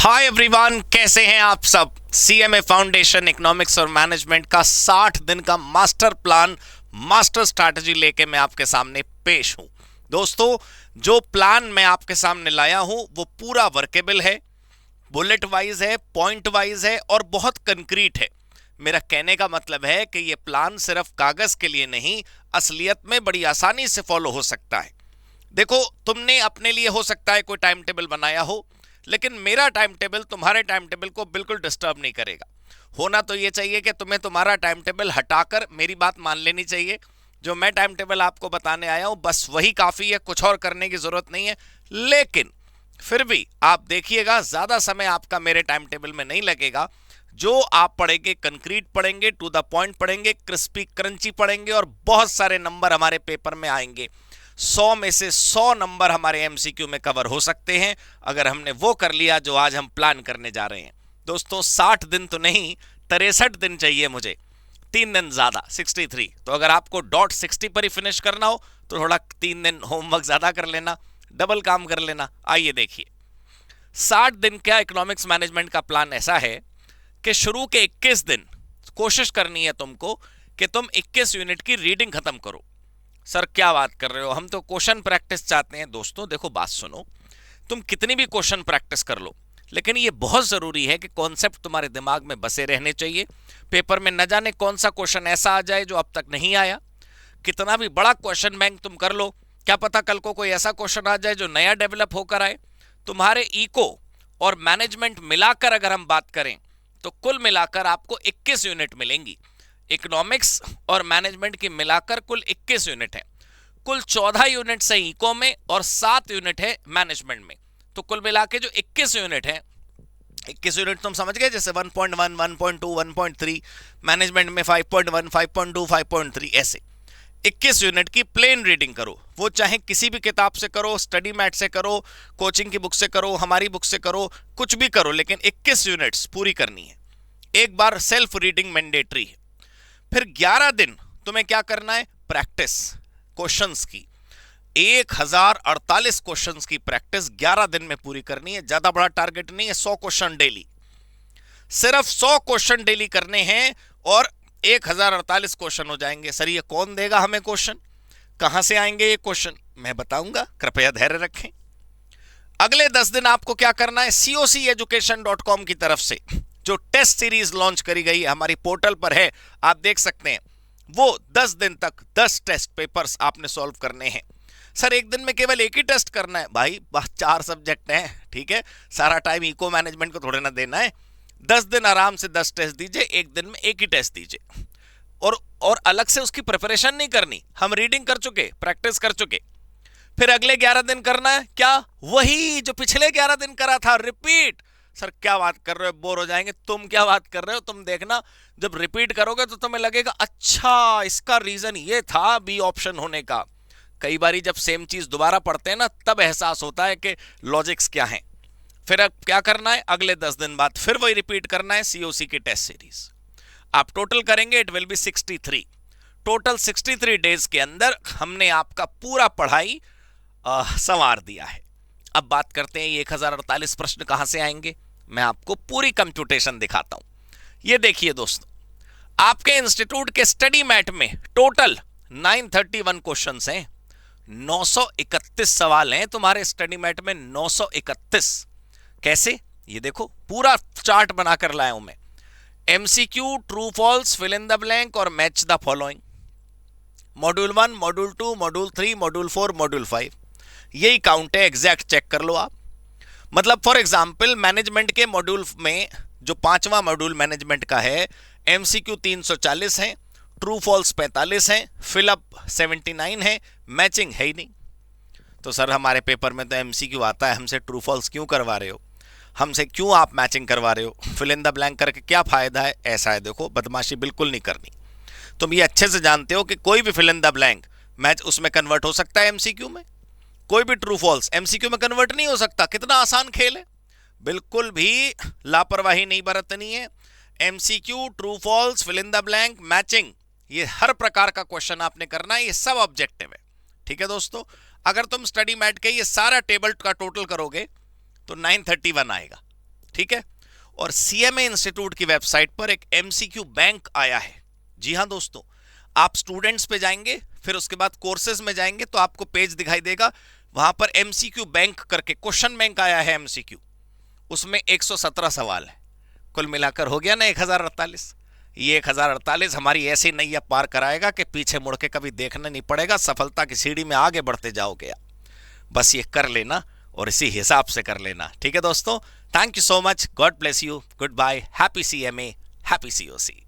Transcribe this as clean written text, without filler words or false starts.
Hi everyone, कैसे हैं आप सब। सीएमए फाउंडेशन इकोनॉमिक्स और मैनेजमेंट का 60 दिन का मास्टर प्लान, मास्टर स्ट्रैटेजी लेके मैं आपके सामने पेश हूं। दोस्तों, जो प्लान मैं आपके सामने लाया हूं वो पूरा वर्केबल है, बुलेट वाइज है, पॉइंट वाइज है और बहुत कंक्रीट है। मेरा कहने का मतलब है कि ये प्लान सिर्फ कागज के लिए नहीं, असलियत में बड़ी आसानी से फॉलो हो सकता है। देखो, तुमने अपने लिए हो सकता है कोई टाइम टेबल बनाया हो, लेकिन मेरा टाइम टेबल तुम्हारे टाइम टेबल को बिल्कुल डिस्टर्ब नहीं करेगा। होना तो ये चाहिए कि तुम्हें तुम्हारा टाइम टेबल हटाकर मेरी बात मान लेनी चाहिए। जो मैं टाइम टेबल आपको बताने आया हूं बस वही काफी है, कुछ और करने की जरूरत नहीं है। लेकिन फिर भी आप देखिएगा, ज्यादा समय आपका मेरे टाइम टेबल में नहीं लगेगा। जो आप पढ़ेंगे कंक्रीट पढ़ेंगे, टू द पॉइंट पढ़ेंगे, क्रिस्पी क्रंची पढ़ेंगे और बहुत सारे नंबर हमारे पेपर में आएंगे। 100 में से 100 नंबर हमारे एमसीक्यू में कवर हो सकते हैं अगर हमने वो कर लिया जो आज हम प्लान करने जा रहे हैं। दोस्तों, 60 दिन तो नहीं, 63 दिन चाहिए मुझे, 3 दिन ज्यादा, 63। तो अगर आपको डॉट 60 पर ही फिनिश करना हो तो थोड़ा 3 दिन होमवर्क ज्यादा कर लेना, डबल काम कर लेना। आइए देखिए, 60 दिन का इकोनॉमिक्स मैनेजमेंट का प्लान ऐसा है कि शुरू के 21 दिन कोशिश करनी है तुमको कि तुम 21 यूनिट की रीडिंग खत्म करो। सर क्या बात कर रहे हो, हम तो क्वेश्चन प्रैक्टिस चाहते हैं। दोस्तों देखो, बात सुनो, तुम कितनी भी क्वेश्चन प्रैक्टिस कर लो, लेकिन ये बहुत जरूरी है कि कॉन्सेप्ट तुम्हारे दिमाग में बसे रहने चाहिए। पेपर में न जाने कौन सा क्वेश्चन ऐसा आ जाए जो अब तक नहीं आया। कितना भी बड़ा क्वेश्चन बैंक तुम कर लो, क्या पता कल को कोई ऐसा क्वेश्चन आ जाए जो नया डेवलप होकर आए। तुम्हारे इको और मैनेजमेंट मिलाकर अगर हम बात करें तो कुल मिलाकर आपको 21 यूनिट मिलेंगी। इकोनॉमिक्स और मैनेजमेंट की मिलाकर कुल 21 यूनिट है। कुल 14 यूनिट है इको में और 7 यूनिट है मैनेजमेंट में। तो कुल मिला के जो 21 यूनिट है, 21 यूनिट तुम समझ गए, जैसे 1.1, 1.2, 1.3, मैनेजमेंट में 5.1, 5.2, 5.3, ऐसे 21 यूनिट की प्लेन रीडिंग करो। वो चाहे किसी भी किताब से करो, स्टडी मैट से करो, कोचिंग की बुक से करो, हमारी बुक से करो, कुछ भी करो, लेकिन 21 यूनिट्स पूरी करनी है। एक बार सेल्फ रीडिंग मैंडेटरी है। फिर 11 दिन तुम्हें क्या करना है, प्रैक्टिस क्वेश्चंस की। 1048 क्वेश्चंस की प्रैक्टिस 11 दिन में पूरी करनी है। ज्यादा बड़ा टारगेट नहीं है, 100 क्वेश्चन डेली, सिर्फ 100 क्वेश्चन डेली करने हैं और 1048 क्वेश्चन हो जाएंगे। सर ये कौन देगा हमें क्वेश्चन, कहां से आएंगे ये क्वेश्चन, मैं बताऊंगा, कृपया धैर्य रखें। अगले 10 दिन आपको क्या करना है, coceducation.com की तरफ से जो टेस्ट सीरीज लॉन्च करी गई है, हमारी पोर्टल पर है, आप देख सकते हैं। वो 10 दिन तक 10 टेस्ट पेपर्स आपने सॉल्व करने हैं। सर एक दिन में केवल एक ही टेस्ट करना है, भाई बस 4 सब्जेक्ट हैं, ठीक है, सारा टाइम इको मैनेजमेंट को थोड़े ना देना है। 10 दिन आराम से 10 टेस्ट दीजिए, एक दिन में एक ही टेस्ट दीजिए। और अलग से उसकी प्रिपरेशन नहीं करनी, हम रीडिंग कर चुके, प्रैक्टिस कर चुके। फिर अगले 11 दिन करना है क्या, वही जो पिछले 11 दिन करा था, रिपीट। सर क्या बात कर रहे हो, बोर हो जाएंगे। तुम क्या बात कर रहे हो, तुम देखना, जब रिपीट करोगे तो तुम्हें लगेगा अच्छा इसका रीजन ये था बी ऑप्शन होने का। कई बारी जब सेम चीज दोबारा पढ़ते हैं ना, तब एहसास होता है कि लॉजिक्स क्या हैं। फिर अब क्या करना है, अगले 10 दिन बाद फिर वही रिपीट करना है, सीओसी की टेस्ट सीरीज। आप टोटल करेंगे, it will be 63। Total 63 days के अंदर हमने आपका पूरा पढ़ाई संवार दिया है। अब बात करते हैं ये 1048 प्रश्न कहां से आएंगे। मैं आपको पूरी कंप्यूटेशन दिखाता हूं। ये देखिए दोस्तों, आपके इंस्टीट्यूट के स्टडी मैट में टोटल 931 क्वेश्चंस हैं, 931 सवाल हैं तुम्हारे स्टडी मैट में, 931। कैसे, ये देखो पूरा चार्ट बनाकर लाया हूं मैं। MCQ, true false, fill in the blank और match the following. Module 1, module 2, module 3, module 4, module 5, यही काउंट है, एग्जैक्ट चेक कर लो आप। मतलब फॉर एग्जांपल मैनेजमेंट के मॉड्यूल में जो 5वां मॉड्यूल मैनेजमेंट का है, एमसीक्यू 340 है, ट्रू फॉल्स 45 है, फिलअप 79 है, मैचिंग है ही नहीं। तो सर हमारे पेपर में तो एमसीक्यू आता है, हमसे ट्रू फॉल्स क्यों करवा रहे हो, हमसे क्यों आप मैचिंग करवा रहे हो, फिल इन द ब्लैंक करके क्या फायदा है। ऐसा है, देखो बदमाशी बिल्कुल नहीं करनी। तुम ये अच्छे से जानते हो कि कोई भी fill in the blank match उसमें कन्वर्ट हो सकता है एमसीक्यू में, कोई भी ट्रू फॉल्स एमसीक्यू में कन्वर्ट नहीं हो सकता। कितना आसान खेल है, बिल्कुल भी लापरवाही नहीं बरतनी है। MCQ, true false, fill in the blank, matching, ये हर प्रकार का क्वेश्चन आपने करना है, ये सब ऑब्जेक्टिव है। ठीक है दोस्तों, अगर तुम स्टडी मैट के ये सारा टेबल का टोटल करोगे तो 931 आएगा। ठीक है। और सीएमए इंस्टीट्यूट की वेबसाइट पर एक एमसीक्यू बैंक आया है। जी हाँ दोस्तों, आप स्टूडेंट्स पे जाएंगे, फिर उसके बाद कोर्सेज में जाएंगे तो आपको पेज दिखाई देगा, वहां पर एमसीक्यू बैंक करके क्वेश्चन बैंक आया है एमसीक्यू, उसमें 117 सवाल है। कुल मिलाकर हो गया ना 1048। ये 1048 हमारी ऐसी नैया पार कराएगा कि पीछे मुड़ के कभी देखना नहीं पड़ेगा, सफलता की सीढ़ी में आगे बढ़ते जाओगे। बस ये कर लेना और इसी हिसाब से कर लेना, ठीक है दोस्तों। Thank you so much, God bless you, good bye, happy CMA, happy COC.